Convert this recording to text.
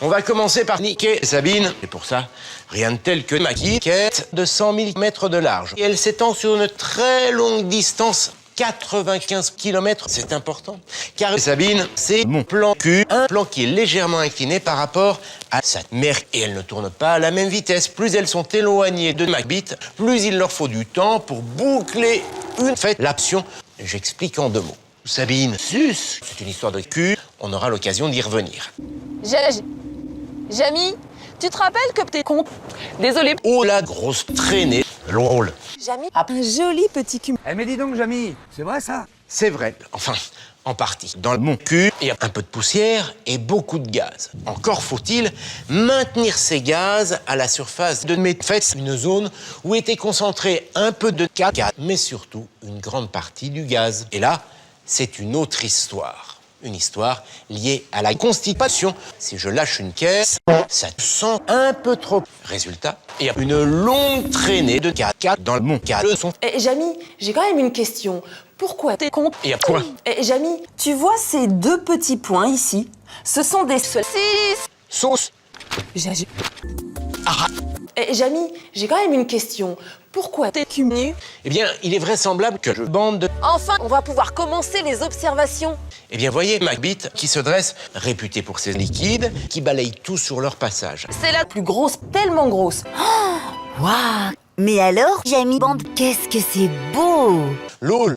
On va commencer par niquer Sabine. Et pour ça, rien de tel que ma quête de 100 000 mètres de large. Et elle s'étend sur une très longue distance, 95 km. C'est important. Car Sabine, c'est mon plan Q, un plan qui est légèrement incliné par rapport à sa mère. Et elles ne tournent pas à la même vitesse. Plus elles sont éloignées de ma bite, plus il leur faut du temps pour boucler une fête. L'option, j'explique en 2 mots. Sabine suce, c'est une histoire de cul, on aura l'occasion d'y revenir. Jamy, tu te rappelles que t'es con? Désolée. Oh la grosse traînée, drôle. Jamy a un joli petit cul. Eh mais dis donc, Jamy, c'est vrai ça? C'est vrai, enfin, en partie. Dans mon cul, il y a un peu de poussière et beaucoup de gaz. Encore faut-il maintenir ces gaz à la surface de mes fesses, une zone où était concentré un peu de caca, mais surtout une grande partie du gaz. Et là, c'est une autre histoire. Une histoire liée à la constipation. Si je lâche une caisse, ça sent un peu trop. Résultat, il y a une longue traînée de caca dans mon cas. Jamy, j'ai quand même une question. Pourquoi t'es con? Et à quoi? Jamy, tu vois ces 2 petits points ici? Ce sont des Sauce. Jamy, j'ai quand même une question. Pourquoi t'es cul nu? Eh bien, il est vraisemblable que je bande de... Enfin, on va pouvoir commencer les observations. Eh bien, voyez ma bite qui se dresse, réputée pour ses liquides, qui balaye tout sur leur passage. C'est la plus grosse, tellement grosse. Waouh! Mais alors, Jamy Band, qu'est-ce que c'est beau! L'eau